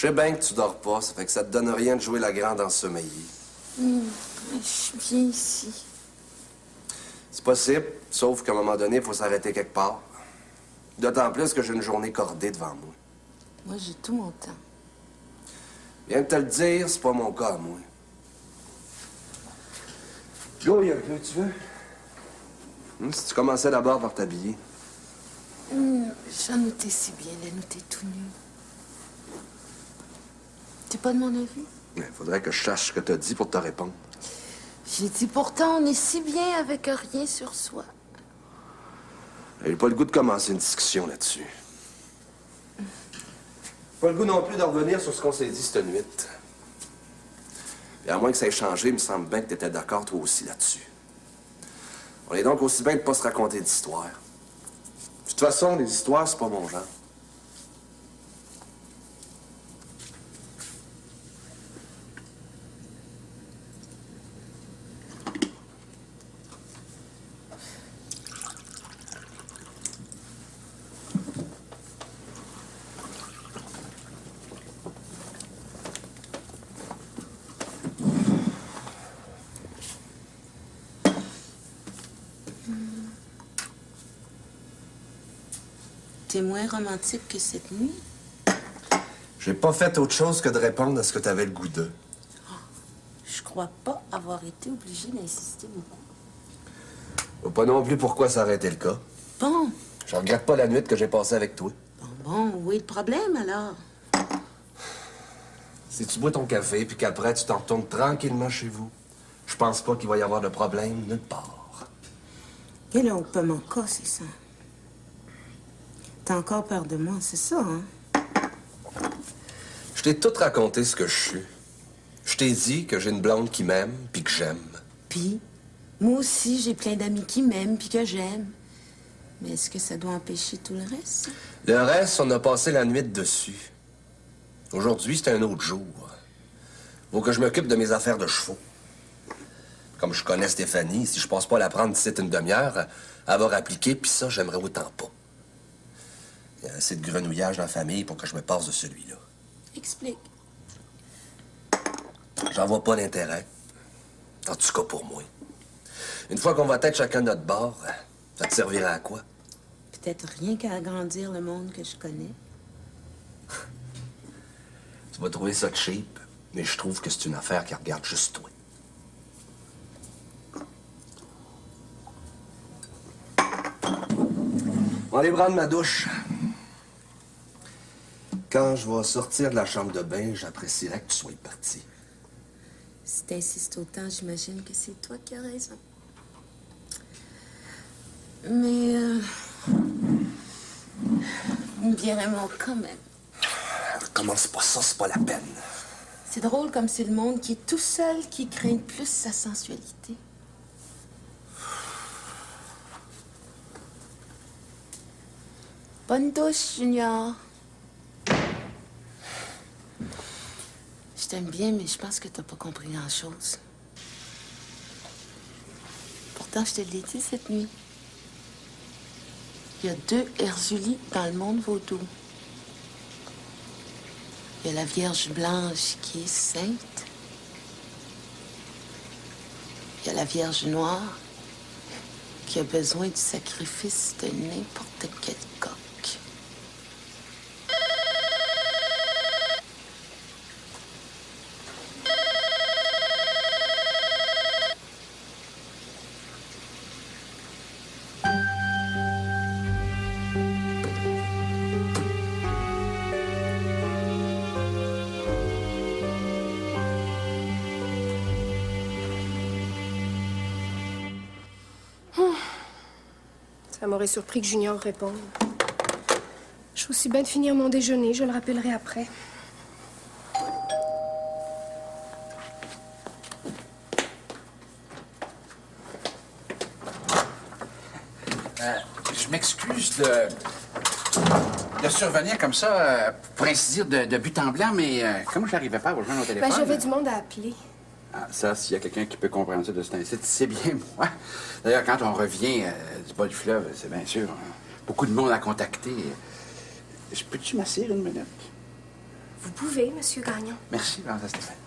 sais bien que tu dors pas, ça fait que ça te donne rien de jouer la grande ensommeillée. Je suis bien ici. C'est possible, sauf qu'à un moment donné, il faut s'arrêter quelque part. D'autant plus que j'ai une journée cordée devant moi. Moi, j'ai tout mon temps. Viens de te le dire, c'est pas mon cas, moi. Go, un peu, tu veux? Si tu commençais d'abord par t'habiller. J'en notais si bien, la noter tout nu. T'es pas de mon avis? Il faudrait que je sache ce que t'as dit pour te répondre. J'ai dit pourtant, on est si bien avec rien sur soi. J'ai pas le goût de commencer une discussion là-dessus. Pas le goût non plus de revenir sur ce qu'on s'est dit cette nuit. Et à moins que ça ait changé, il me semble bien que t'étais d'accord toi aussi là-dessus. On est donc aussi bien de pas se raconter d'histoires. De toute façon, les histoires, c'est pas mon genre. T'es moins romantique que cette nuit? J'ai pas fait autre chose que de répondre à ce que t'avais le goût de. Je crois pas avoir été obligée d'insister beaucoup. Je vois pas non plus pourquoi ça aurait été le cas. Bon. Je regrette pas la nuit que j'ai passée avec toi. Bon, où est le problème, alors? Si tu bois ton café puis qu'après tu t'en retournes tranquillement chez vous, je pense pas qu'il va y avoir de problème nulle part. Et là, pas mon cas, c'est ça. T'as encore peur de moi, c'est ça, hein? Je t'ai tout raconté ce que je suis. Je t'ai dit que j'ai une blonde qui m'aime puis que j'aime. Puis, moi aussi, j'ai plein d'amis qui m'aiment puis que j'aime. Mais est-ce que ça doit empêcher tout le reste? Le reste, on a passé la nuit dessus. Aujourd'hui, c'est un autre jour. Faut que je m'occupe de mes affaires de chevaux. Comme je connais Stéphanie, si je passe pas la prendre d'ici une demi-heure, elle va rappliquer, puis ça, j'aimerais autant pas. Il y a assez de grenouillage dans la famille pour que je me passe de celui-là. Explique. J'en vois pas l'intérêt. En tout cas pour moi. Une fois qu'on va être chacun de notre bord, ça te servira à quoi? Peut-être rien qu'à agrandir le monde que je connais. Tu vas trouver ça cheap, mais je trouve que c'est une affaire qui regarde juste toi. On va aller prendre ma douche. Quand je vais sortir de la chambre de bain, j'apprécierais que tu sois parti. Si t'insistes autant, j'imagine que c'est toi qui as raison. Mais, il me viendrait mon quand même. Commence pas ça, c'est pas la peine. C'est drôle comme c'est le monde qui est tout seul qui craint plus sa sensualité. Bonne douche, Junior. Je t'aime bien, mais je pense que t'as pas compris grand-chose. Pourtant, je te l'ai dit cette nuit. Il y a 2 Erzulie dans le monde vaudou. Il y a la Vierge Blanche qui est sainte. Il y a la Vierge Noire qui a besoin du sacrifice de n'importe quel coq. Ça m'aurait surpris que Junior réponde. Je suis aussi bien de finir mon déjeuner. Je le rappellerai après. Je m'excuse de survenir comme ça, pour ainsi dire, de but en blanc, mais comme je n'arrivais pas à vous joindre au téléphone... Ben, j'avais du monde à appeler. Ah, ça, s'il y a quelqu'un qui peut comprendre ça de ce temps-ci, c'est bien moi. D'ailleurs, quand on revient du bas du fleuve, c'est bien sûr, beaucoup de monde à contacter. Peux-tu m'asseoir une minute? Vous pouvez, Monsieur Gagnon. Merci, Mademoiselle Stéphanie.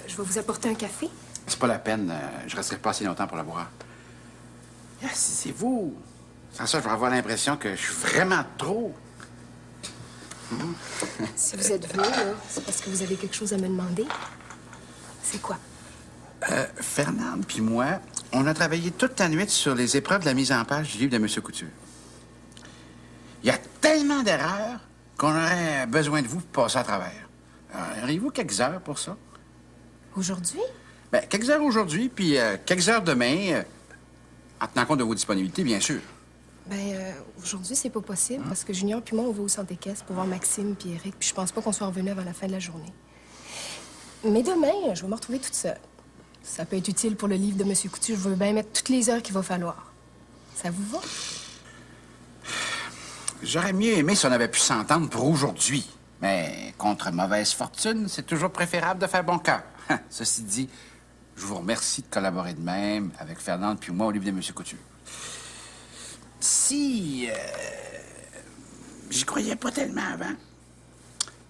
Je vais vous apporter un café. C'est pas la peine. Je resterai pas assez longtemps pour la boire. Assisez-vous. Sans ça, je vais avoir l'impression que je suis vraiment trop. Si vous êtes venu, là, c'est parce que vous avez quelque chose à me demander. C'est quoi? Fernande puis moi, on a travaillé toute la nuit sur les épreuves de la mise en page du livre de M. Couture. Il y a tellement d'erreurs qu'on aurait besoin de vous pour passer à travers. Auriez-vous quelques heures pour ça? Aujourd'hui? Bien, quelques heures aujourd'hui, puis quelques heures demain, en tenant compte de vos disponibilités, bien sûr. Aujourd'hui, c'est pas possible parce que Junior puis moi, on va au centre équestre pour voir Maxime puis Eric, puis je pense pas qu'on soit revenu avant la fin de la journée. Mais demain, je vais me retrouver toute seule. Ça peut être utile pour le livre de M. Coutu. Je veux bien mettre toutes les heures qu'il va falloir. Ça vous va? J'aurais mieux aimé si on avait pu s'entendre pour aujourd'hui. Mais contre mauvaise fortune, c'est toujours préférable de faire bon cœur. Ceci dit, je vous remercie de collaborer de même avec Fernande puis moi au livre de M. Coutu. Si... j'y croyais pas tellement avant.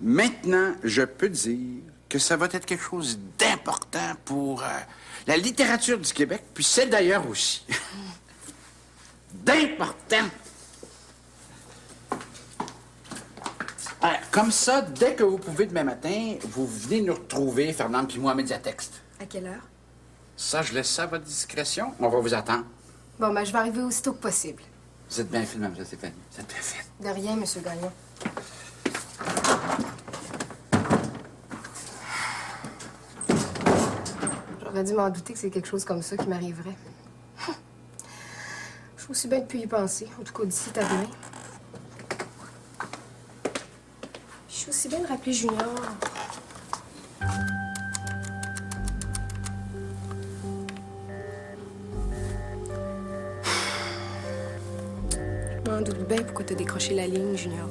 Maintenant, je peux dire que ça va être quelque chose d'important pour la littérature du Québec, puis celle d'ailleurs aussi. D'important! Comme ça, dès que vous pouvez demain matin, vous venez nous retrouver, Fernande puis moi, à Médiatexte. À quelle heure? Ça, je laisse ça à votre discrétion. On va vous attendre. Bon, je vais arriver aussitôt que possible. Vous êtes bien fait, Mme Stéphanie. Vous êtes bien fait. De rien, M. Gagnon. J'aurais dû m'en douter que c'est quelque chose comme ça qui m'arriverait. Je suis aussi bien de plus y penser. En tout cas, d'ici à demain. Je suis aussi bien de rappeler Junior. Je m'en doute bien pourquoi t'as décroché la ligne, Junior.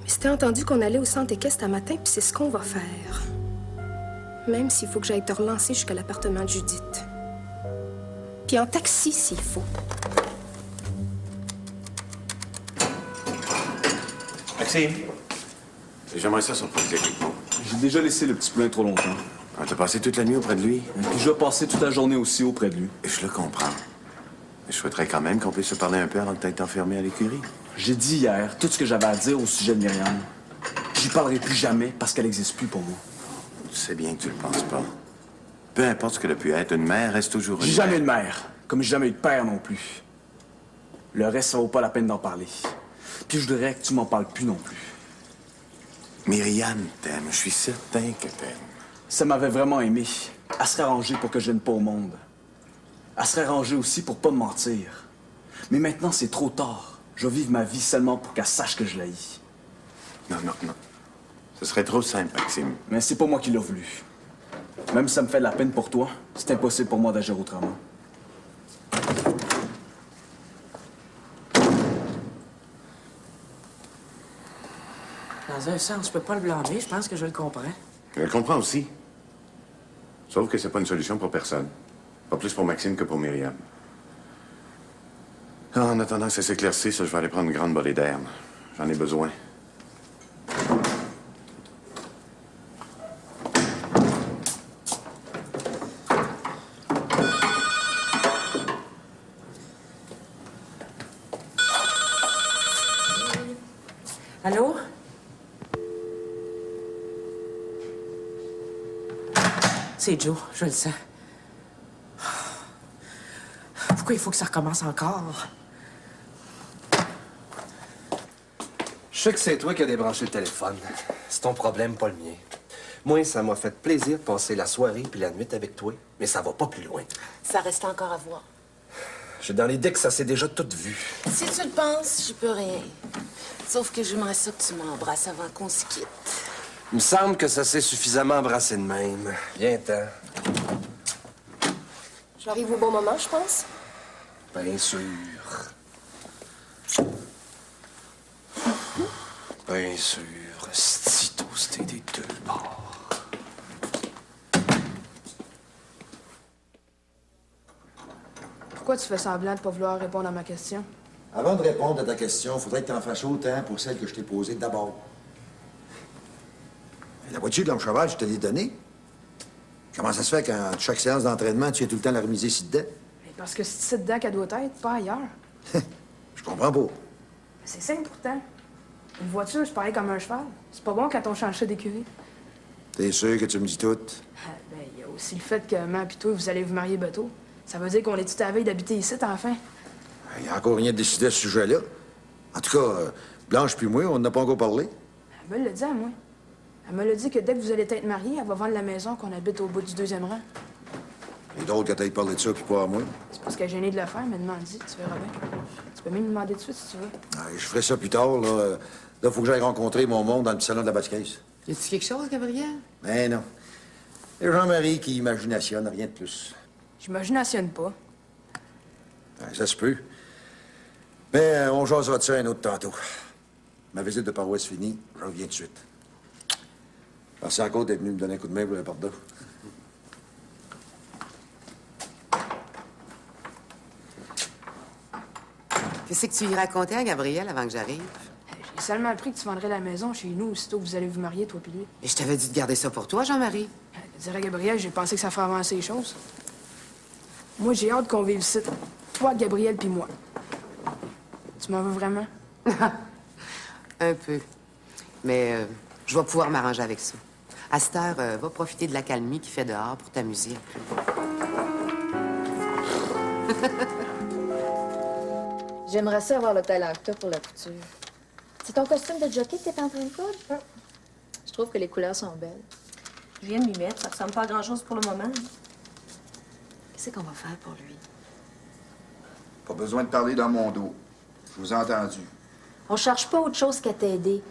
Mais c'était entendu qu'on allait au centre équestre à matin, puis c'est ce qu'on va faire. Même s'il faut que j'aille te relancer jusqu'à l'appartement de Judith. Puis en taxi, s'il faut. Maxime, J'aimerais ça surpriser quelqu'un. j'ai déjà laissé le petit poulain trop longtemps. Ah, t'as passé toute la nuit auprès de lui? Puis je vais passer toute la journée aussi auprès de lui. Je le comprends. Mais je souhaiterais quand même qu'on puisse se parler un peu avant que t'aies enfermé à l'écurie. J'ai dit hier tout ce que j'avais à dire au sujet de Myriam. J'y parlerai plus jamais parce qu'elle n'existe plus pour moi. Tu sais bien que tu le penses pas. Peu importe ce qu'elle a pu être, une mère reste toujours une J'ai jamais eu de mère. mère, comme j'ai jamais eu de père non plus. Le reste, ça vaut pas la peine d'en parler. Puis je voudrais que tu m'en parles plus non plus. Myriam t'aime. Je suis certain que t'aime. Si elle m'avait vraiment aimé, elle serait arrangée pour que je vienne pas au monde. Elle serait arrangée aussi pour pas me mentir. Mais maintenant, c'est trop tard. Je vais vivre ma vie seulement pour qu'elle sache que je l'haïs. Non. Ce serait trop simple, Maxime. Mais c'est pas moi qui l'ai voulu. Même si ça me fait de la peine pour toi, c'est impossible pour moi d'agir autrement. Dans un sens, je peux pas le blâmer. Je pense que je le comprends. Je le comprends aussi. Sauf que c'est pas une solution pour personne. Pas plus pour Maxime que pour Myriam. En attendant que ça s'éclaircisse, je vais aller prendre une grande bolée d'air. J'en ai besoin. Allô? C'est Joe, je le sens. Pourquoi il faut que ça recommence encore? Je sais que c'est toi qui as débranché le téléphone. C'est ton problème, pas le mien. Moi, ça m'a fait plaisir de passer la soirée puis la nuit avec toi, mais ça va pas plus loin. Ça reste encore à voir. J'ai dans l'idée que ça s'est déjà tout vu. Si tu le penses, je peux rien. Sauf que j'aimerais ça que tu m'embrasses avant qu'on se quitte. Il me semble que ça s'est suffisamment embrassé de même. Viens-t'en. J'arrive au bon moment, je pense. Bien sûr. Bien sûr. C'est toasté des deux bords. Pourquoi tu fais semblant de pas vouloir répondre à ma question? Avant de répondre à ta question, faudrait que tu en fasses autant pour celle que je t'ai posée d'abord. La voiture de l'homme cheval, je te l'ai donnée. Comment ça se fait qu'à chaque séance d'entraînement, tu es tout le temps la remiser ci dedans? Parce que c'est dedans qu'elle doit être, pas ailleurs. Je comprends pas. C'est simple pourtant. Une voiture, c'est pareil comme un cheval. C'est pas bon quand on change ça d'écurie. T'es sûr que tu me dis tout? Il y a aussi le fait que maman et toi, vous allez vous marier bientôt. Ça veut dire qu'on est tout à veille d'habiter ici, enfin. Il n'y a encore rien de décidé à ce sujet-là. En tout cas, Blanche puis moi, on n'a pas encore parlé. Elle me l'a dit à moi. Elle me l'a dit que dès que vous allez être mariés, elle va vendre la maison qu'on habite au bout du 2e rang. Et d'autres que t'ailles parler de ça, puis pas à moi. C'est parce qu'elle est gênée de le faire, elle m'a demandé, tu verras bien. Tu peux même me demander de suite si tu veux. Je ferai ça plus tard, là. Là, faut que j'aille rencontrer mon monde dans le petit salon de la basse-caisse. Y a-tu quelque chose, Gabriel? Ben non. C'est Jean-Marie qui imaginationne, rien de plus. J'imaginationne pas. Ça se peut. Mais on jasera de ça un autre tantôt. Ma visite de paroisse finie, je reviens tout de suite. Merci encore d'être venu me donner un coup de main pour le pardon. Qu'est-ce que tu y racontais à Gabriel avant que j'arrive? J'ai seulement appris que tu vendrais la maison chez nous aussitôt que vous allez vous marier, toi puis lui. Et je t'avais dit de garder ça pour toi, Jean-Marie. Je dirais, Gabriel, j'ai pensé que ça ferait avancer les choses. Moi, j'ai hâte qu'on vive ici. Toi, Gabriel, puis moi. Tu m'en veux vraiment? Un peu. Mais je vais pouvoir m'arranger avec ça. À cette heure, va profiter de la calmie qu'il fait dehors pour t'amuser un peu. J'aimerais ça avoir le talent que t'as pour la couture. C'est ton costume de jockey que t'es en train de coudre? Je trouve que les couleurs sont belles. Je viens de m'y mettre. Ça ressemble pas à grand-chose pour le moment. Qu'est-ce qu'on va faire pour lui? Pas besoin de parler dans mon dos. Je vous ai entendu. On cherche pas autre chose qu'à t'aider.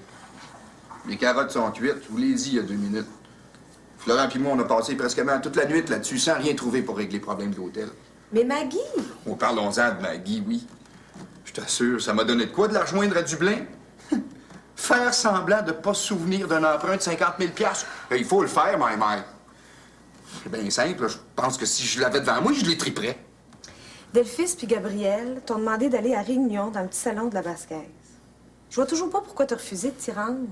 Les carottes sont cuites. Je vous l'ai dit il y a 2 minutes. Florent et moi, on a passé presque toute la nuit là-dessus sans rien trouver pour régler les problèmes de l'hôtel. Mais Maggie! Oh, parlons-en de Maggie, oui. Je t'assure, ça m'a donné de quoi de la rejoindre à Dublin? Faire semblant de pas se souvenir d'un emprunt de 50 000 $. Il faut le faire, my mère. C'est bien simple. Je pense que si je l'avais devant moi, je les triperais. Delphis puis Gabriel t'ont demandé d'aller à Réunion dans le petit salon de la Basse-Caisse. Je vois toujours pas pourquoi t'as refusé de t'y rendre.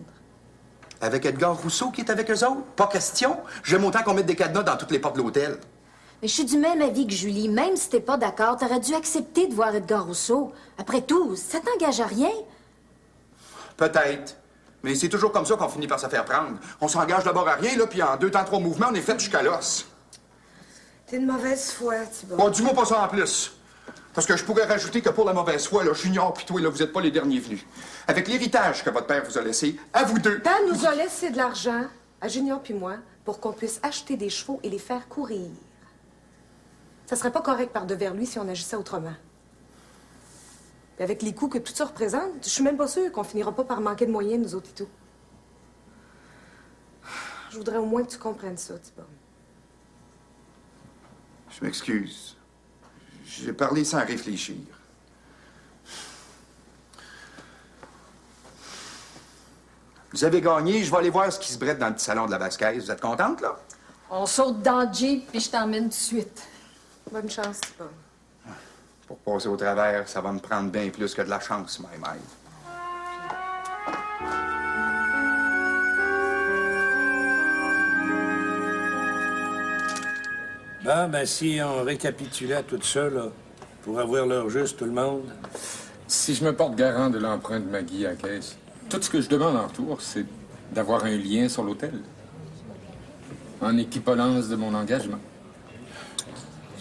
Avec Edgar Rousseau qui est avec eux autres? Pas question. J'aime autant qu'on mette des cadenas dans toutes les portes de l'hôtel. Mais je suis du même avis que Julie. Même si t'es pas d'accord, t'aurais dû accepter de voir Edgar Rousseau. Après tout, ça t'engage à rien. Peut-être. Mais c'est toujours comme ça qu'on finit par se faire prendre. On s'engage d'abord à rien, là, puis en 2 temps 3 mouvements, on est fait jusqu'à l'os. T'es de mauvaise foi, Thibault. Bon, dis-moi pas ça en plus. Parce que je pourrais rajouter que pour la mauvaise foi, là, Junior pis toi, là, vous êtes pas les derniers venus. Avec l'héritage que votre père vous a laissé, à vous deux... Père nous a laissé de l'argent, à Junior puis moi, pour qu'on puisse acheter des chevaux et les faire courir. Ça serait pas correct par devers lui si on agissait autrement. Puis avec les coûts que tout ça représente, je suis même pas sûre qu'on finira pas par manquer de moyens, nous autres et tout. Je voudrais au moins que tu comprennes ça, Thibault. Je m'excuse. J'ai parlé sans réfléchir. Vous avez gagné, je vais aller voir ce qui se brette dans le petit salon de la Basse-Caisse. Vous êtes contente, là? On saute dans le Jeep, puis je t'emmène tout de suite. Bonne chance, Thibault. Pour passer au travers, ça va me prendre bien plus que de la chance, my mère. Bon, ben si on récapitulait tout ça, là, pour avoir l'heure juste, tout le monde. Si je me porte garant de l'emprunt de Maggie à la caisse, tout ce que je demande en retour, c'est d'avoir un lien sur l'hôtel. En équivalence de mon engagement.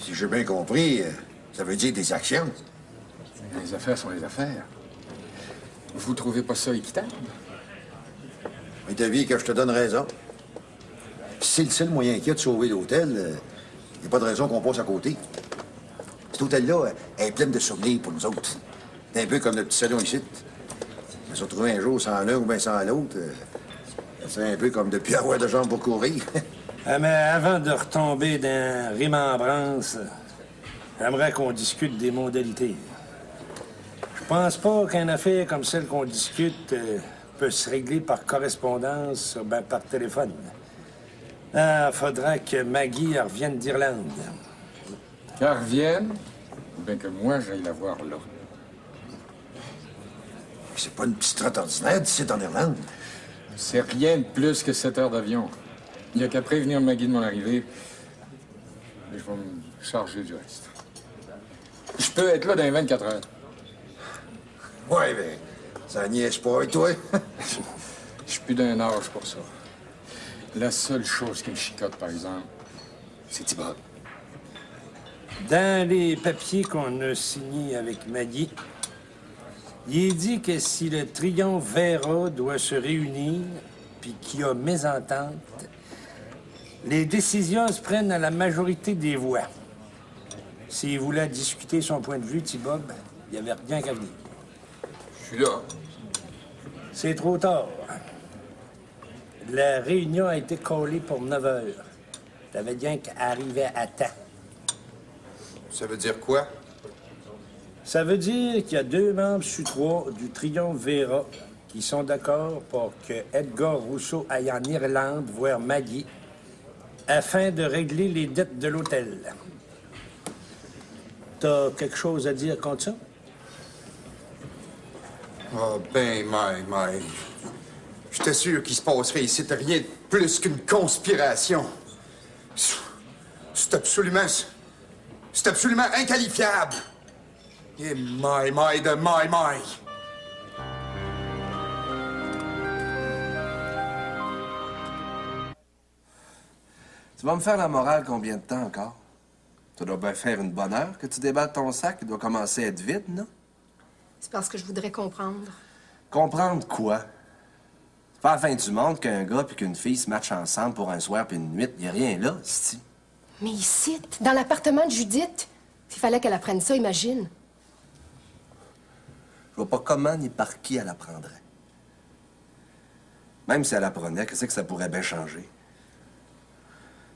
Si j'ai bien compris, ça veut dire des actions. Les affaires sont les affaires. Vous trouvez pas ça équitable? Mais t'as vu que je te donne raison. Si c'est le seul moyen qu'il y a de sauver l'hôtel, il n'y a pas de raison qu'on passe à côté. Cet hôtel-là est plein de souvenirs pour nous autres. C'est un peu comme le petit salon ici. On se retrouver un jour sans l'un ou bien sans l'autre. C'est un peu comme de plus avoir de jambes pour courir. Ah, mais avant de retomber dans Remembrance, j'aimerais qu'on discute des modalités. Je pense pas qu'une affaire comme celle qu'on discute peut se régler par correspondance ou bien par téléphone. Ah, faudra que Maggie revienne d'Irlande. Qu'elle revienne? Ou bien que moi, j'aille la voir là. C'est pas une petite trotte ordinaire d'ici en Irlande. C'est rien de plus que 7 heures d'avion. Il n'y a qu'à prévenir Maggie de mon arrivée. Et je vais me charger du reste. Je peux être là dans les 24 heures. Ouais, mais ça niaise pas avec toi. Je suis plus d'un âge pour ça. La seule chose qui me chicote, par exemple, c'est Thibault. Dans les papiers qu'on a signés avec Maggie, il est dit que si le triomphe Vera doit se réunir, puis qu'il y a mésentente, les décisions se prennent à la majorité des voix. S'il voulait discuter son point de vue, Thibault, il n'y avait rien qu'à venir. Je suis là. C'est trop tard. La réunion a été collée pour 9 heures. T'avais bien qu'à arriver à temps. Ça veut dire quoi? Ça veut dire qu'il y a 2 membres sur 3 du triomphe Vera qui sont d'accord pour que Edgar Rousseau aille en Irlande voir Maggie afin de régler les dettes de l'hôtel. T'as quelque chose à dire contre ça? Oh, ben, my. J'étais sûr qu'il se passerait ici rien de plus qu'une conspiration. C'est absolument inqualifiable. Et my de my. Tu vas me faire la morale combien de temps encore? Ça doit bien faire une bonne heure que tu déballes ton sac. Il doit commencer à être vide, non? C'est parce que je voudrais comprendre. Comprendre quoi? C'est pas la fin du monde qu'un gars puis qu'une fille se matchent ensemble pour un soir puis une nuit. Y a rien là, c'ti. Mais ici, dans l'appartement de Judith, s'il fallait qu'elle apprenne ça, imagine. Je vois pas comment ni par qui elle apprendrait. Même si elle apprenait, qu'est-ce que ça pourrait bien changer?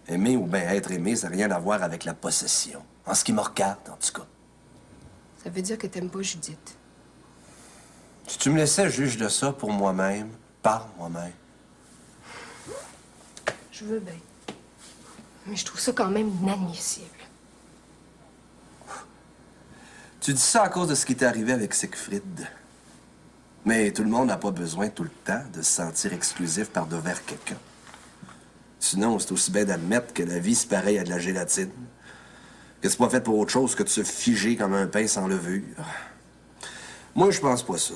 Aimer ou bien être aimé, ça n'a rien à voir avec la possession. En ce qui me regarde, en tout cas. Ça veut dire que t'aimes pas Judith. Si tu me laissais juge de ça pour moi-même, par moi-même. Je veux bien. Mais je trouve ça quand même inadmissible. Tu dis ça à cause de ce qui t'est arrivé avec Siegfried. Mais tout le monde n'a pas besoin tout le temps de se sentir exclusif par devers quelqu'un. Sinon, c'est aussi bien d'admettre que la vie, c'est pareil à de la gélatine. Que c'est pas fait pour autre chose que de se figer comme un pain sans levure. Moi, je pense pas ça.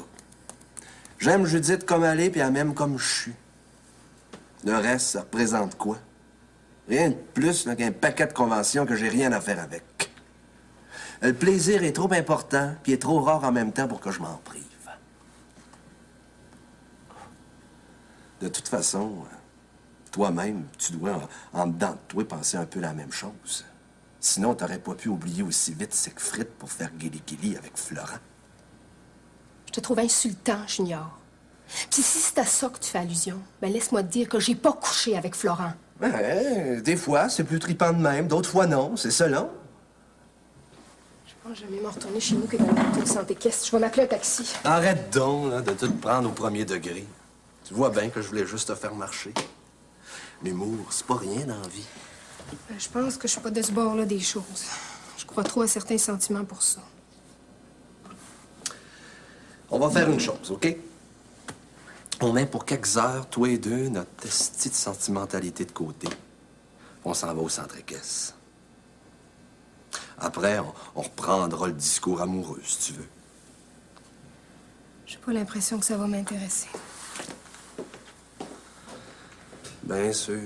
J'aime Judith comme elle est, puis elle m'aime comme je suis. Le reste, ça représente quoi? Rien de plus qu'un paquet de conventions que j'ai rien à faire avec. Le plaisir est trop important, puis est trop rare en même temps pour que je m'en prive. De toute façon, toi-même, tu dois, en dedans de toi, penser un peu la même chose. Sinon, t'aurais pas pu oublier aussi vite Siegfried pour faire guili-guili avec Florent. Je te trouve insultant, Junior. Puis si c'est à ça que tu fais allusion, ben laisse-moi te dire que j'ai pas couché avec Florent. Ouais, des fois, c'est plus trippant de même, d'autres fois non, c'est selon. Je pense que je vais mieux m'en retourner chez nous que dans la voiture de santé caisse. Je vais m'appeler un taxi. Arrête donc là, de tout prendre au premier degré. Tu vois bien que je voulais juste te faire marcher. L'humour, c'est pas rien dans la vie. Je pense que je suis pas de ce bord-là des choses. Je crois trop à certains sentiments pour ça. On va faire une chose, OK? On met pour quelques heures, toi et deux, notre petite sentimentalité de côté. On s'en va au centre équestre. Après, on reprendra le discours amoureux, si tu veux. J'ai pas l'impression que ça va m'intéresser. Bien sûr.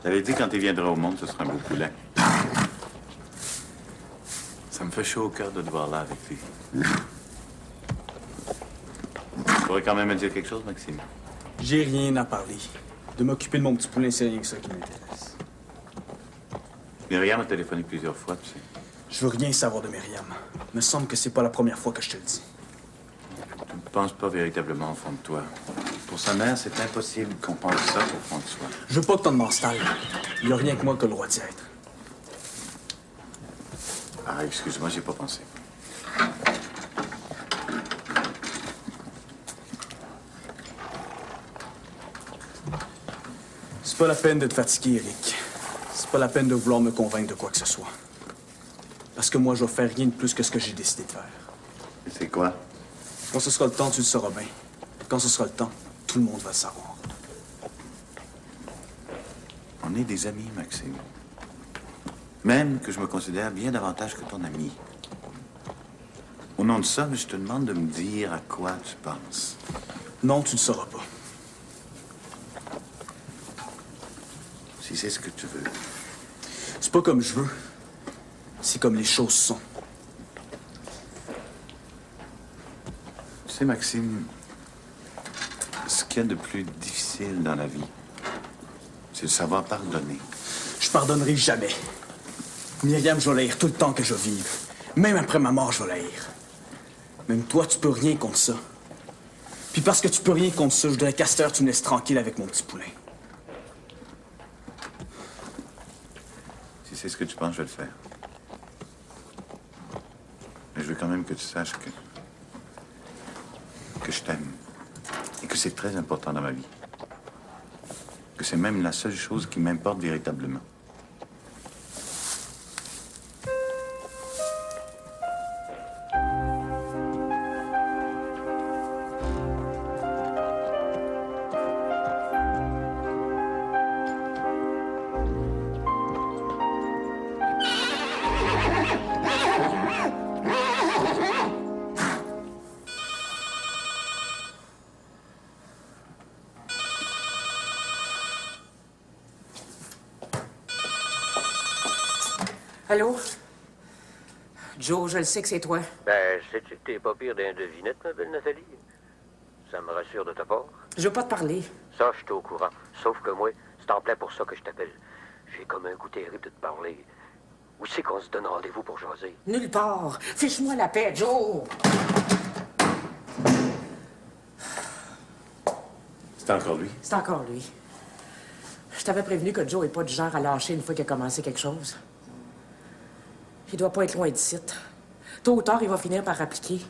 T'avais dit quand il viendra au monde, ce sera un beau poulet. Ça me fait chaud au cœur de te voir là avec lui. Tu pourrais quand même me dire quelque chose, Maxime? J'ai rien à parler. De m'occuper de mon petit poulain, c'est rien que ça qui m'intéresse. Myriam a téléphoné plusieurs fois, tu sais. Je veux rien savoir de Myriam. Il me semble que c'est pas la première fois que je te le dis. Tu ne penses pas véritablement au fond de toi. Pour sa mère, c'est impossible qu'on pense ça au fond de soi. Je veux pas que t'en m'installes. Il y a rien que moi qui a le droit d'y être. Ah, excuse-moi, j'ai pas pensé. C'est pas la peine de te fatiguer, Eric. C'est pas la peine de vouloir me convaincre de quoi que ce soit. Parce que moi, je vais faire rien de plus que ce que j'ai décidé de faire. C'est quoi? Quand ce sera le temps, tu le sauras bien. Quand ce sera le temps, tout le monde va le savoir. On est des amis, Maxime. Même que je me considère bien davantage que ton ami. Au nom de ça, je te demande de me dire à quoi tu penses. Non, tu ne le sauras pas. Si c'est ce que tu veux. C'est pas comme je veux. C'est comme les choses sont. Tu sais, Maxime, ce qu'il y a de plus difficile dans la vie, c'est de savoir pardonner. Je pardonnerai jamais. Myriam, je vais l'haïr tout le temps que je vive. Même après ma mort, je vais l'haïr. Même toi, tu peux rien contre ça. Puis parce que tu peux rien contre ça, je voudrais qu'à cette heure, tu me laisses tranquille avec mon petit poulain. Si c'est ce que tu penses, je vais le faire. Mais je veux quand même que tu saches que je t'aime. Et que c'est très important dans ma vie. Que c'est même la seule chose qui m'importe véritablement. Allô? Joe, je le sais que c'est toi. Ben, sais-tu que t'es pas pire d'un devinette, ma belle Nathalie? Ça me rassure de ta part. Je veux pas te parler. Ça, je suis au courant. Sauf que moi, c'est en plein pour ça que je t'appelle. J'ai comme un goût terrible de te parler. Où c'est qu'on se donne rendez-vous pour jaser? Nulle part. Fiche-moi la paix, Joe. C'est encore lui? C'est encore lui. Je t'avais prévenu que Joe est pas du genre à lâcher une fois qu'il a commencé quelque chose. Il doit pas être loin d'ici. Tôt ou tard, il va finir par appliquer.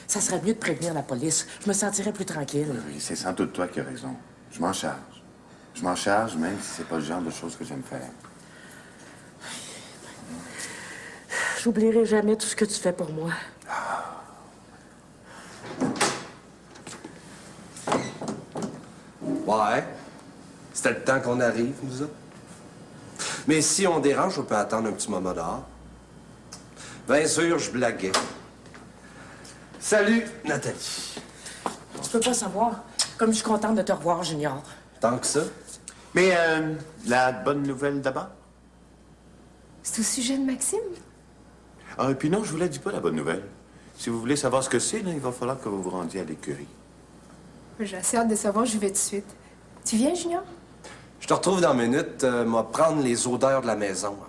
Ça serait mieux de prévenir la police. Je me sentirais plus tranquille. Oui, c'est sans doute toi qui as raison. Je m'en charge. Je m'en charge, même si c'est pas le genre de choses que j'aime faire. J'oublierai jamais tout ce que tu fais pour moi. Ouais. C'était le temps qu'on arrive, nous autres. Mais si on dérange, on peut attendre un petit moment dehors. Bien sûr, je blaguais. Salut, Nathalie. Tu peux pas savoir. Comme je suis contente de te revoir, Junior. Tant que ça. Mais, la bonne nouvelle d'abord? C'est au sujet de Maxime? Ah, et puis non, je vous la dis pas, la bonne nouvelle. Si vous voulez savoir ce que c'est, là, il va falloir que vous vous rendiez à l'écurie. J'ai assez hâte de savoir, j'y vais tout de suite. Tu viens, Junior? Je te retrouve dans une minute. M'a prendre les odeurs de la maison avant.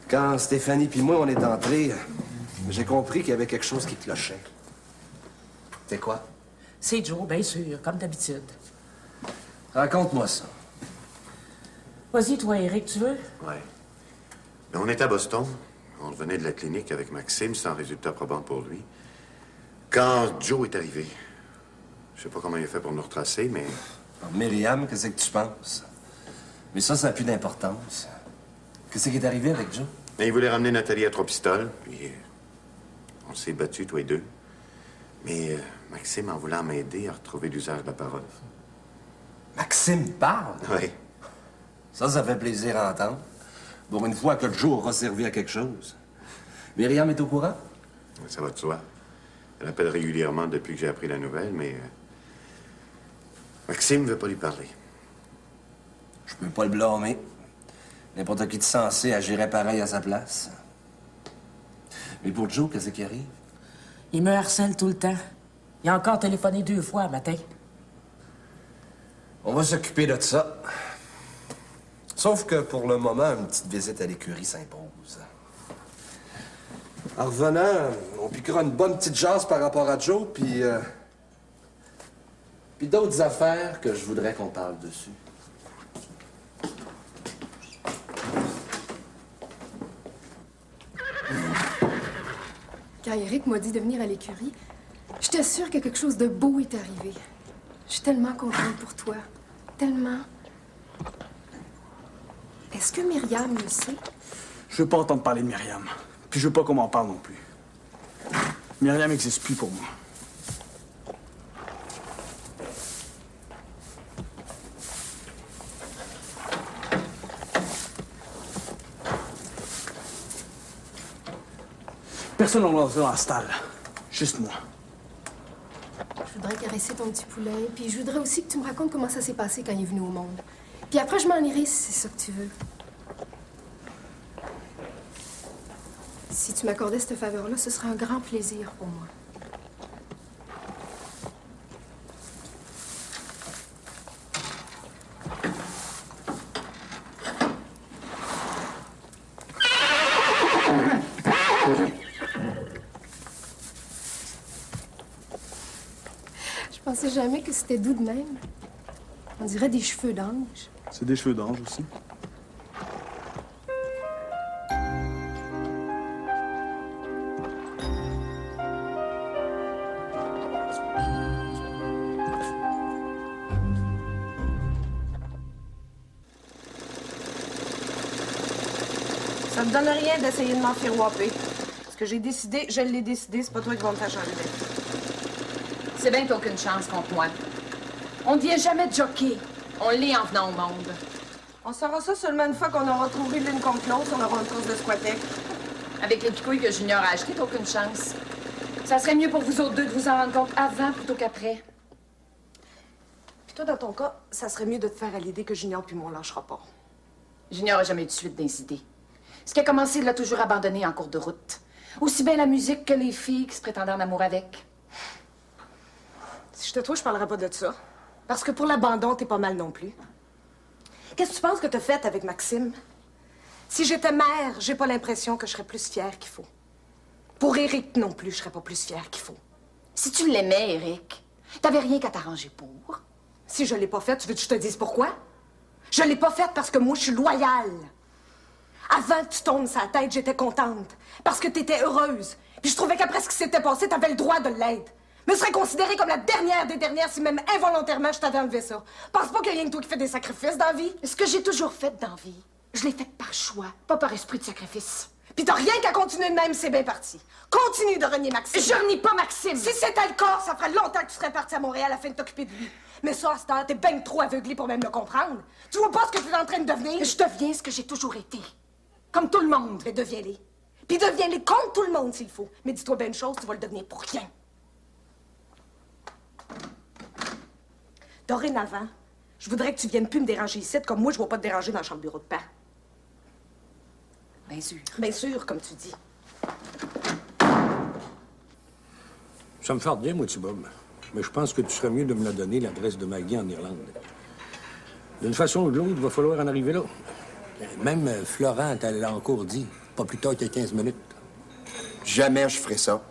Quand Stéphanie puis moi, on est entrés, j'ai compris qu'il y avait quelque chose qui clochait. C'est quoi? C'est Joe, bien sûr, comme d'habitude. Raconte-moi ça. Vas-y, toi, Eric, tu veux? Ouais. Mais on est à Boston. On revenait de la clinique avec Maxime, sans résultat probant pour lui. Quand Joe est arrivé, je sais pas comment il a fait pour nous retracer, mais... Alors, Myriam, qu'est-ce que tu penses? Mais ça n'a plus d'importance. Qu'est-ce qui est arrivé avec Joe? Mais il voulait ramener Nathalie à Trois-Pistoles, puis on s'est battus, tous les deux. Mais Maxime, en voulant m'aider, a retrouvé l'usage de la parole. Maxime parle? Oui. Ça fait plaisir à entendre. Pour une fois que Joe aura servi à quelque chose. Myriam est au courant? Ça va de soi. Elle appelle régulièrement depuis que j'ai appris la nouvelle, mais... Maxime ne veut pas lui parler. Je peux pas le blâmer. N'importe qui de sensé agirait pareil à sa place. Mais pour Joe, qu'est-ce qui arrive? Il me harcèle tout le temps. Il a encore téléphoné 2 fois le matin. On va s'occuper de ça. Sauf que pour le moment, une petite visite à l'écurie s'impose. En revenant, on piquera une bonne petite jase par rapport à Joe, puis d'autres affaires que je voudrais qu'on parle dessus. Quand Eric m'a dit de venir à l'écurie, j'étais sûre que quelque chose de beau est arrivé. Je suis tellement contente pour toi. Tellement. Est-ce que Myriam le sait? Je veux pas entendre parler de Myriam. Puis je veux pas qu'on m'en parle non plus. Myriam n'existe plus pour moi. Personne n'en va dans la stalle. Juste moi. Je voudrais caresser ton petit poulain, puis je voudrais aussi que tu me racontes comment ça s'est passé quand il est venu au monde. Puis après, je m'en irai si c'est ça que tu veux. Si tu m'accordais cette faveur-là, ce serait un grand plaisir pour moi. Je pensais jamais que c'était doux de même. On dirait des cheveux d'ange. C'est des cheveux d'ange aussi. Ça me donne rien d'essayer de m'enfirouaper. Ce que j'ai décidé, je l'ai décidé, c'est pas toi qui vas me faire changer d'avis. C'est bien que t'as aucune chance contre moi. On ne devient jamais jockey. On l'est en venant au monde. On saura ça seulement une fois qu'on aura trouvé l'une contre l'autre, on aura une course de squatec. Avec les picouilles que Junior a achetées, t'as aucune chance. Ça serait mieux pour vous autres deux de vous en rendre compte avant plutôt qu'après. Puis toi, dans ton cas, ça serait mieux de te faire à l'idée que Junior puis moi, on lâchera pas. Junior a jamais eu de suite d'incidés. Ce qui a commencé, il l'a toujours abandonné en cours de route. Aussi bien la musique que les filles qui se prétendaient en amour avec. Si j'étais toi, je parlerais pas de ça. Parce que pour l'abandon, t'es pas mal non plus. Qu'est-ce que tu penses que t'as fait avec Maxime? Si j'étais mère, j'ai pas l'impression que je serais plus fière qu'il faut. Pour Éric non plus, je serais pas plus fière qu'il faut. Si tu l'aimais, Éric, t'avais rien qu'à t'arranger pour. Si je l'ai pas faite, tu veux que je te dise pourquoi? Je l'ai pas faite parce que moi, je suis loyale. Avant que tu tombes sa tête, j'étais contente. Parce que t'étais heureuse. Puis je trouvais qu'après ce qui s'était passé, t'avais le droit de l'être. Me serais considérée comme la dernière des dernières si même involontairement je t'avais enlevé ça. Pense pas qu'il y a rien que toi qui fais des sacrifices dans la vie. Ce que j'ai toujours fait dans la vie, je l'ai fait par choix, pas par esprit de sacrifice. Puis t'as rien qu'à continuer de même, c'est bien parti. Continue de renier Maxime. Je renie pas Maxime. Si c'était le cas, ça ferait longtemps que tu serais parti à Montréal afin de t'occuper de lui. Mais ça, à cette heure, t'es ben trop aveuglé pour même le comprendre. Tu vois pas ce que tu es en train de devenir? Je deviens ce que j'ai toujours été. Comme tout le monde. Mais deviens-les. Puis deviens-les contre tout le monde s'il faut. Mais dis-toi bien une chose, tu vas le devenir pour rien. Dorénavant, je voudrais que tu viennes plus me déranger ici, comme moi, je ne vais pas te déranger dans la chambre bureau de pain. Bien sûr. Bien sûr, comme tu dis. Ça me fait bien, moi, Bob. Mais je pense que tu serais mieux de me la donner, l'adresse de Maggie en Irlande. D'une façon ou de l'autre, il va falloir en arriver là. Même Florent t'a encore dit, pas plus tard qu'il y a 15 minutes. Jamais je ferai ça.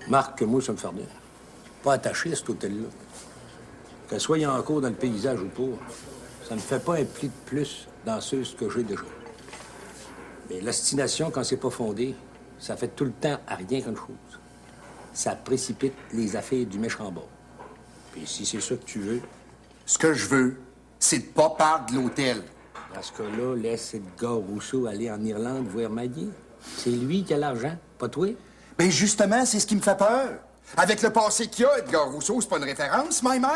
Marc, que moi, ça me fait bien. Pas attaché à cet hôtel-là. Qu'elle soit encore dans le paysage ou pas, ça ne me fait pas un pli de plus dans ce que j'ai déjà. Mais l'ostination, quand c'est pas fondé, ça fait tout le temps à rien qu'une chose. Ça précipite les affaires du méchant bord. Puis si c'est ça que tu veux... Ce que je veux, c'est de pas perdre l'hôtel. Parce que là, laisse Edgar Rousseau aller en Irlande voir Maggie. C'est lui qui a l'argent, pas toi. Ben justement, c'est ce qui me fait peur. Avec le passé qu'il y a, Edgar Rousseau, c'est pas une référence, même.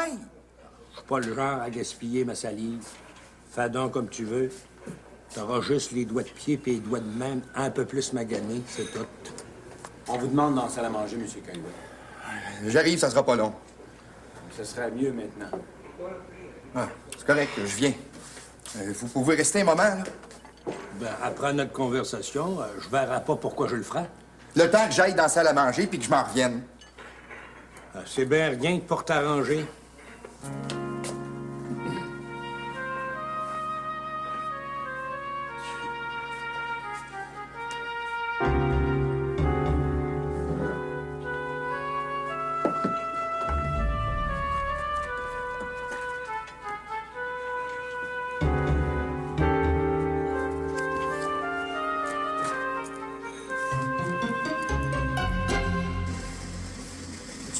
Je suis pas le genre à gaspiller ma salive. Fais donc comme tu veux. T'auras juste les doigts de pied puis les doigts de main un peu plus maganés, c'est tout. On vous demande dans la salle à manger, M. Caillou. J'arrive, ça sera pas long. Ce sera mieux maintenant. Ah, c'est correct, je viens. Vous pouvez rester un moment, là? Ben, après notre conversation, je verrai pas pourquoi je le ferai. Le temps que j'aille dans la salle à manger puis que je m'en revienne. C'est bien rien que pour t'arranger.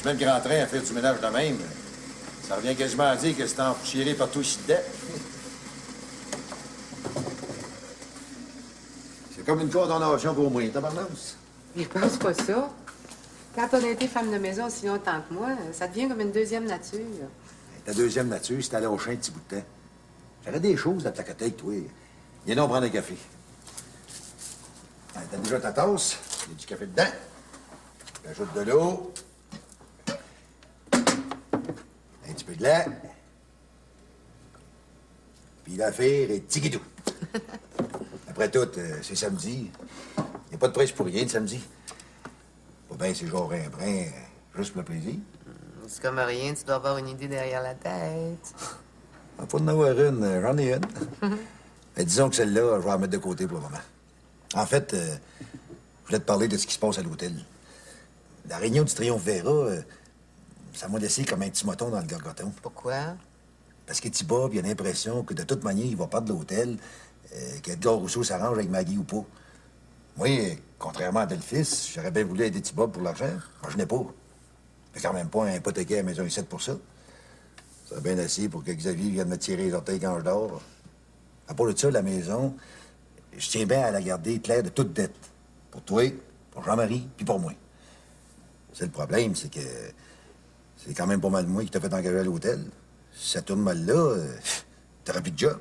Tu mets le grand train à faire du ménage de même. Ça revient quasiment à dire que c'est empoussiéré partout ici dedans. C'est comme une condamnation pour moi, tabarnouche. Je pense pas ça. Quand on a été femme de maison aussi longtemps que moi, ça devient comme une deuxième nature. Ta deuxième nature, c'est aller au chien un petit bout de temps. J'aurais des choses à ta côté avec toi. Viens donc prendre un café. T'as déjà ta tasse. Il y a du café dedans. J'ajoute de l'eau. Un petit peu de lait. Puis l'affaire est tigidou. Après tout, c'est samedi. Il n'y a pas de presse pour rien, le samedi. Pas bien, c'est genre un brin, juste pour le plaisir. C'est comme rien, tu dois avoir une idée derrière la tête. Pas d'en avoir une, j'en ai une. Mais disons que celle-là, je vais la mettre de côté pour le moment. En fait, je voulais te parler de ce qui se passe à l'hôtel. La réunion du Triomphe Vera, ça m'a laissé comme un petit moton dans le gargoton. Pourquoi? Parce que Bob, il a l'impression que de toute manière, il va pas de l'hôtel, qu'Edgar Rousseau s'arrange avec Maggie ou pas. Moi, contrairement à Delphis, j'aurais bien voulu aider Bob pour l'argent. Moi, je n'ai pas. Mais quand même pas un hypothéquer à la maison ici pour ça. Ça serait bien assez pour que Xavier vienne me tirer les orteils quand je dors. À part de ça, la maison, je tiens bien à la garder claire de toute dette. Pour toi, pour Jean-Marie, puis pour moi. C'est le problème, c'est que c'est quand même pas mal moi qui t'a fait engager à l'hôtel. Si ça tourne mal là, t'auras plus de job.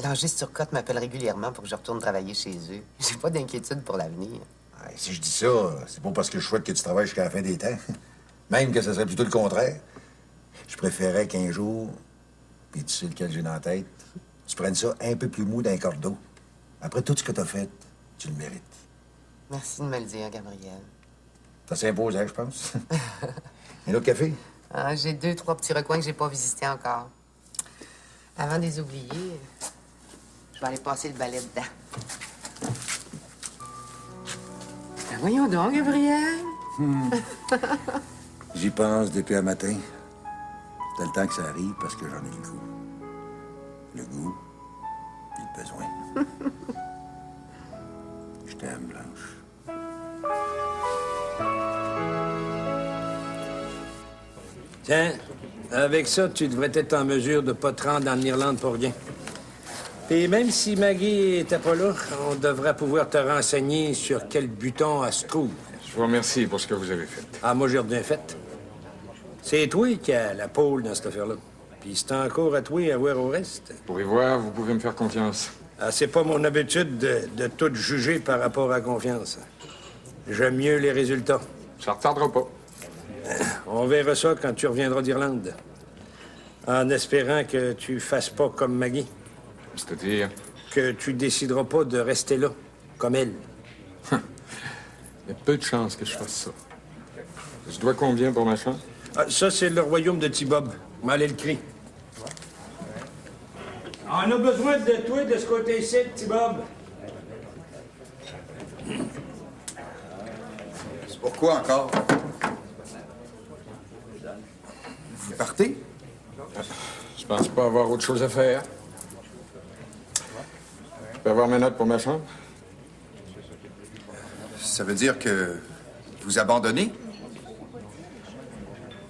L'Angers Turcotte m'appelle régulièrement pour que je retourne travailler chez eux. J'ai pas d'inquiétude pour l'avenir. Ouais, si je dis ça, c'est pas parce que je souhaite que tu travailles jusqu'à la fin des temps. Même que ce serait plutôt le contraire. Je préférais qu'un jour, puis tu sais lequel j'ai dans la tête, tu prennes ça un peu plus mou d'un cordeau. Après tout ce que t'as fait, tu le mérites. Merci de me le dire, Gabriel. Ça s'imposait, je pense. Un autre café? Ah, j'ai 2, 3 petits recoins que j'ai pas visités encore. Avant de les oublier, je vais aller passer le balai dedans. Ben voyons donc, Gabriel. J'y pense depuis un matin. C'est le temps que ça arrive parce que j'en ai le goût. Le goût et le besoin. Je t'aime, Blanche. Tiens, avec ça, tu devrais être en mesure de pas te rendre en Irlande pour rien. Et même si Maggie était pas là, on devrait pouvoir te renseigner sur quel buton elle se trouve. Je vous remercie pour ce que vous avez fait. Ah, moi, j'ai rien fait. C'est toi qui as la pôle dans cette affaire-là. Puis c'est encore à toi à voir au reste. Vous pourrez voir, vous pouvez me faire confiance. Ah, c'est pas mon habitude de tout juger par rapport à la confiance. J'aime mieux les résultats. Ça retardera pas. On verra ça quand tu reviendras d'Irlande. En espérant que tu fasses pas comme Maggie. C'est-à-dire? Que tu décideras pas de rester là, comme elle. Il y a peu de chances que je fasse ça. Je dois combien pour ma chambre? Ah, ça, c'est le royaume de T-Bob. M'allez le cri. On a besoin de toi de ce côté-ci, T-Bob. C'est pourquoi encore? Vous partez? Je pense pas avoir autre chose à faire. Je peux avoir mes notes pour ma chambre? Ça veut dire que vous abandonnez?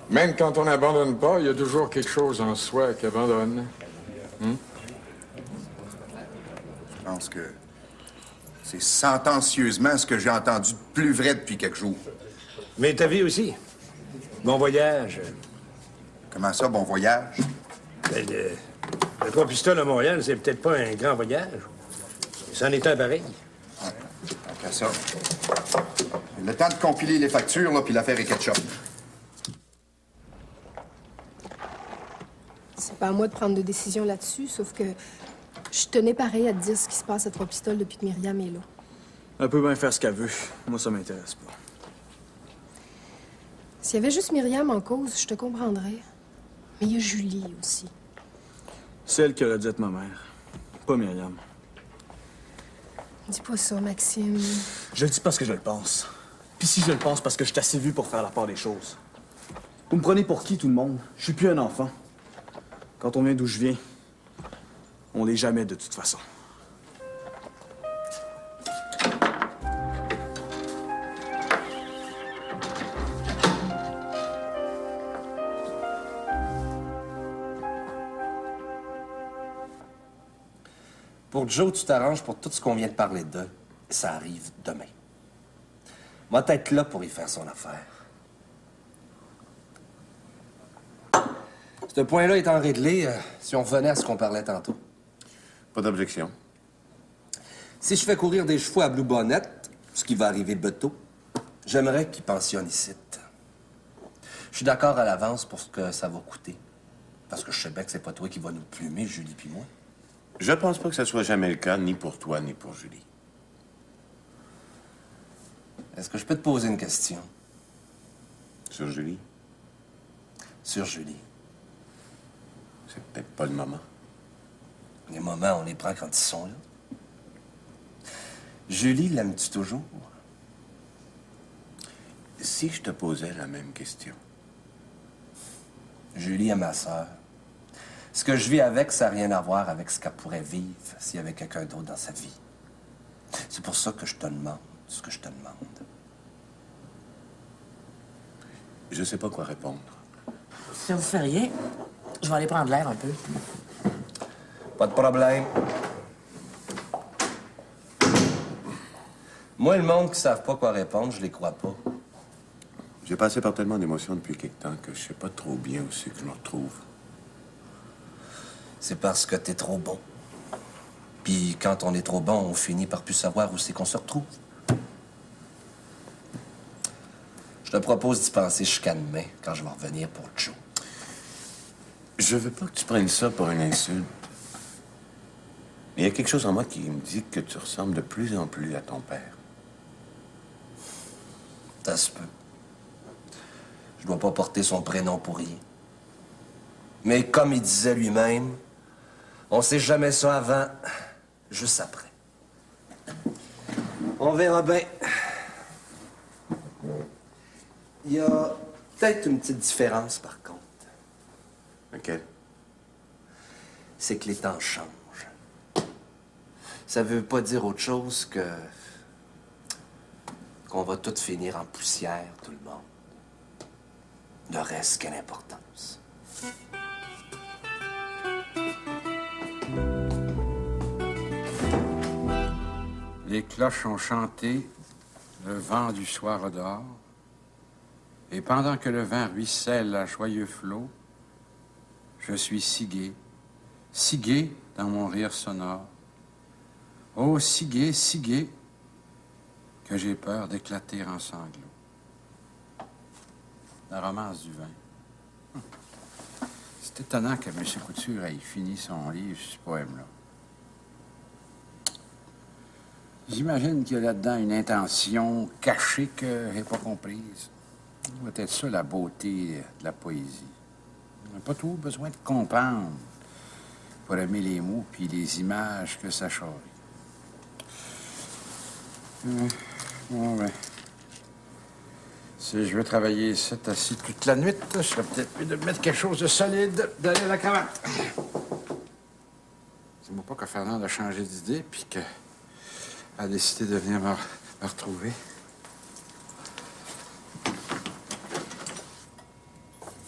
Même quand on n'abandonne pas, il y a toujours quelque chose en soi qui abandonne. Je pense que c'est sentencieusement ce que j'ai entendu de plus vrai depuis quelques jours. Mais ta vie aussi. Bon voyage. Comment ça, bon voyage? Ben, le 3 pistoles à Montréal, c'est peut-être pas un grand voyage. C'en est un pareil. Ouais, tant qu'à ça. Le temps de compiler les factures, là, puis l'affaire est ketchup. C'est pas à moi de prendre de décision là-dessus, sauf que je tenais pareil à te dire ce qui se passe à 3 pistoles depuis que Myriam est là. Elle peut bien faire ce qu'elle veut. Moi, ça m'intéresse pas. S'il y avait juste Myriam en cause, je te comprendrais. Mais il y a Julie aussi. Celle qui a dit être ma mère. Pas Myriam. Dis pas ça, Maxime. Je le dis parce que je le pense. Puis si je le pense, parce que je suis assez vu pour faire la part des choses. Vous me prenez pour qui, tout le monde? Je suis plus un enfant. Quand on vient d'où je viens, on l'est jamais de toute façon. Pour Joe, tu t'arranges pour tout ce qu'on vient de parler d'eux. Ça arrive demain. Moi, être là pour y faire son affaire. Ce point-là étant réglé, si on revenait à ce qu'on parlait tantôt. Pas d'objection. Si je fais courir des chevaux à Blue Bonnet, ce qui va arriver bientôt, j'aimerais qu'ils pensionnent ici. Je suis d'accord à l'avance pour ce que ça va coûter. Parce que je sais bien que c'est pas toi qui vas nous plumer, Julie puis moi. Je pense pas que ce soit jamais le cas, ni pour toi, ni pour Julie. Est-ce que je peux te poser une question? Sur Julie? Sur Julie. C'est peut-être pas le moment. Les moments, on les prend quand ils sont là. Julie, l'aimes-tu toujours? Si je te posais la même question. Julie est ma sœur. Ce que je vis avec, ça n'a rien à voir avec ce qu'elle pourrait vivre s'il y avait quelqu'un d'autre dans sa vie. C'est pour ça que je te demande ce que je te demande. Je sais pas quoi répondre. Si vous fait rien, je vais aller prendre l'air un peu. Pas de problème. Moi, le monde qui ne savent pas quoi répondre, je les crois pas. J'ai passé par tellement d'émotions depuis quelque temps que je sais pas trop bien où c'est que je me retrouve. C'est parce que t'es trop bon. Puis quand on est trop bon, on finit par plus savoir où c'est qu'on se retrouve. Je te propose d'y penser jusqu'à demain, quand je vais revenir pour Joe. Je veux pas que tu prennes ça pour une insulte. Il y a quelque chose en moi qui me dit que tu ressembles de plus en plus à ton père. Ça se peut. Je dois pas porter son prénom pour rien. Mais comme il disait lui-même, on sait jamais ça avant, juste après. On verra bien. Il y a peut-être une petite différence, par contre. Laquelle? C'est que les temps changent. Ça veut pas dire autre chose que... qu'on va tout finir en poussière, tout le monde. Ne reste qu'à l'importance. Les cloches ont chanté, le vent du soir dort, et pendant que le vin ruisselle à joyeux flot, je suis si gai dans mon rire sonore. Oh, si gai, que j'ai peur d'éclater en sanglots. La romance du vin. C'est étonnant que M. Couture ait fini son livre sur ce poème-là. J'imagine qu'il y a là-dedans une intention cachée que j'ai pas comprise. C'est peut-être ça la beauté de la poésie. On n'a pas trop besoin de comprendre pour aimer les mots puis les images que ça charrie. Bon, ben. Si je veux travailler ici, assis toute la nuit, je serais peut-être mieux de mettre quelque chose de solide derrière la cravate. C'est pas que Fernande a changé d'idée puis qu'elle a décidé de venir me retrouver.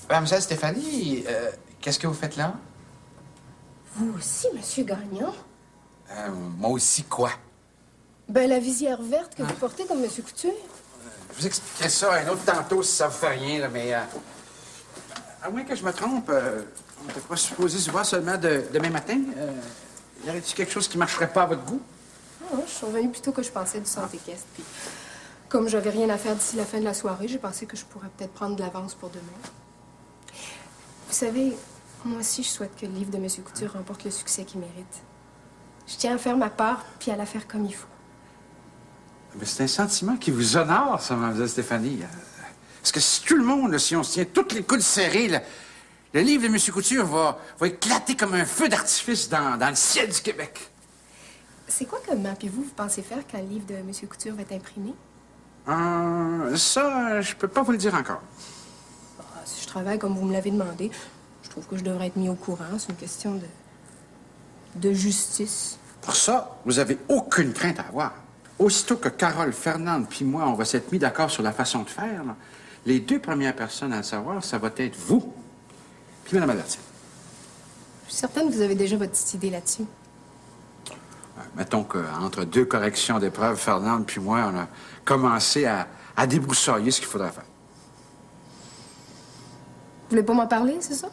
Mademoiselle Stéphanie, qu'est-ce que vous faites là? Vous aussi, Monsieur Gagnon? Moi aussi, quoi? Ben, la visière verte que vous portez comme Monsieur Couture. Je vous expliquerai ça un autre tantôt si ça vous fait rien, là, mais... à moins que je me trompe, on n'était pas supposé se voir seulement demain matin. Y aurait-il quelque chose qui marcherait pas à votre goût? Non, je suis revenue plus tôt que je pensais du Santé-Caisse. Puis, comme j'avais rien à faire d'ici la fin de la soirée, j'ai pensé que je pourrais peut-être prendre de l'avance pour demain. Vous savez, moi aussi, je souhaite que le livre de M. Couture remporte le succès qu'il mérite. Je tiens à faire ma part, puis à la faire comme il faut. Mais c'est un sentiment qui vous honore, ça, Mme Stéphanie. Parce que si tout le monde, si on se tient toutes les coudes serrés, le livre de M. Couture va éclater comme un feu d'artifice dans le ciel du Québec. C'est quoi que maman et vous pensez faire quand le livre de M. Couture va être imprimé? Ça, je peux pas vous le dire encore. Si je travaille comme vous me l'avez demandé, je trouve que je devrais être mis au courant. C'est une question de justice. Pour ça, vous avez aucune crainte à avoir. Aussitôt que Carole, Fernande puis moi, on va s'être mis d'accord sur la façon de faire, là, les deux premières personnes à le savoir, ça va être vous puis Mme Albertine. Je suis certaine que vous avez déjà votre petite idée là-dessus. Mettons qu'entre 2 corrections d'épreuves, Fernande puis moi, on a commencé à débroussailler ce qu'il faudrait faire. Vous voulez pas m'en parler, c'est ça?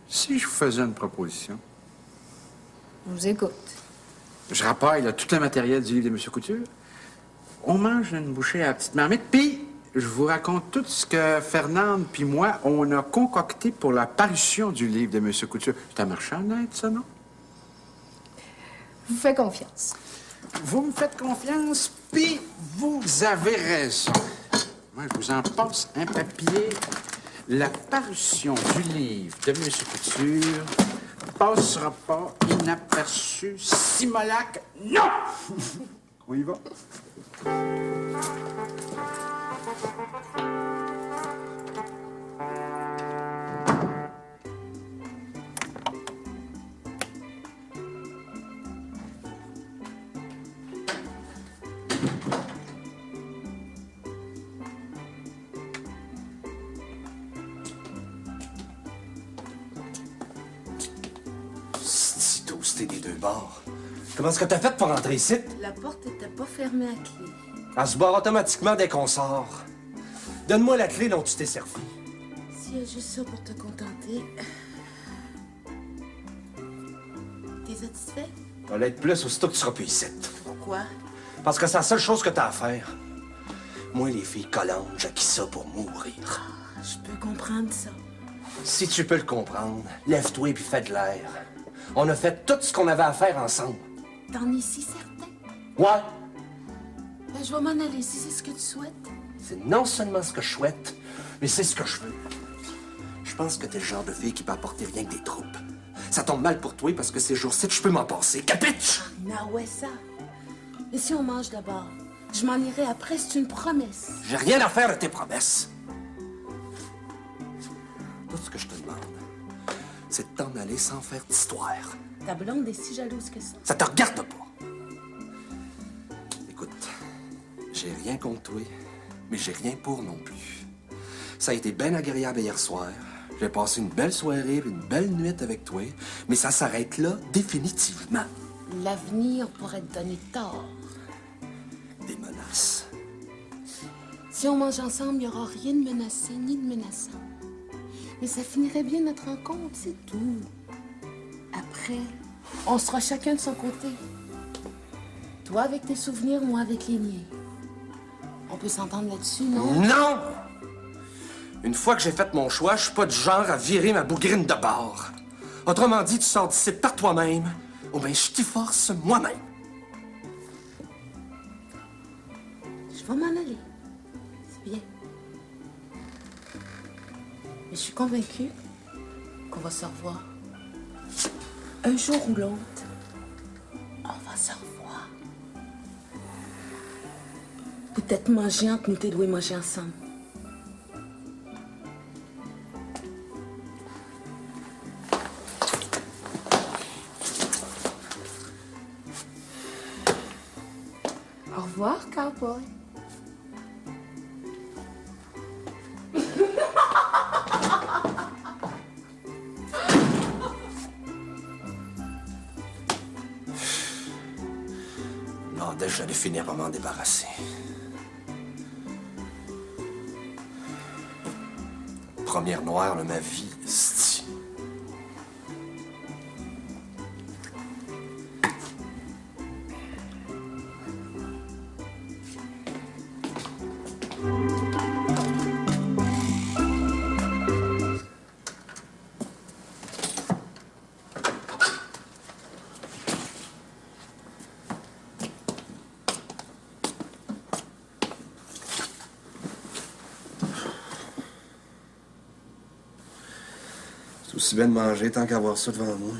Si je vous faisais une proposition. Je vous écoute. Je rapaille là, tout le matériel du livre de M. Couture. On mange une bouchée à la petite marmite, puis je vous raconte tout ce que Fernande puis moi, on a concocté pour la parution du livre de M. Couture. C'est un marchand honnête, ça, non? Je vous fais confiance. Vous me faites confiance, puis vous avez raison. Moi, je vous en passe un papier. La parution du livre de M. Couture passera pas inaperçue. Simolac, non! On y va? C'est toasté des deux bords. Comment est-ce que t'as fait pour rentrer ici? La porte était pas fermée à clé. Elle se barre automatiquement dès qu'on sort. Donne-moi la clé dont tu t'es servi. S'il y a juste ça pour te contenter. T'es satisfait? Ça va l'être plus aussitôt que tu seras plus ici. Pourquoi? Parce que c'est la seule chose que t'as à faire. Moi, les filles collantes, j'ai acquis ça pour mourir. Je peux comprendre ça. Si tu peux le comprendre, lève-toi et puis fais de l'air. On a fait tout ce qu'on avait à faire ensemble. T'en es si certain? Ouais. Ben, je vais m'en aller si c'est ce que tu souhaites. C'est non seulement ce que je souhaite, mais c'est ce que je veux. Je pense que t'es le genre de fille qui peut apporter rien que des troupes. Ça tombe mal pour toi parce que ces jours-ci, je peux m'en passer. Capiche? Non, ouais, ça. Mais si on mange d'abord, je m'en irai après, c'est une promesse. J'ai rien à faire de tes promesses. Tout ce que je te demande, c'est de t'en aller sans faire d'histoire. Ta blonde est si jalouse que ça. Ça te regarde pas. Écoute, j'ai rien contre toi, mais j'ai rien pour non plus. Ça a été bien agréable hier soir. J'ai passé une belle soirée et une belle nuit avec toi, mais ça s'arrête là définitivement. L'avenir pourrait te donner tort. Des menaces. Si on mange ensemble, il n'y aura rien de menacé ni de menaçant. Mais ça finirait bien notre rencontre, c'est tout. Après, on sera chacun de son côté. Toi avec tes souvenirs, moi avec les miens. On peut s'entendre là-dessus, non? Non! Une fois que j'ai fait mon choix, je suis pas du genre à virer ma bougrine de bord. Autrement dit, tu sors d'ici par toi-même, ou bien je t'y force moi-même. Je vais m'en aller. C'est bien. Mais je suis convaincue qu'on va se revoir. Un jour ou l'autre, on va se revoir. Peut-être manger entre nous, t'es doués manger ensemble. Au revoir, cowboy. Non, dès que j'allais finir par m'en débarrasser. Première noire de ma vie, c'ti. C'est aussi bien de manger tant qu'avoir ça devant moi.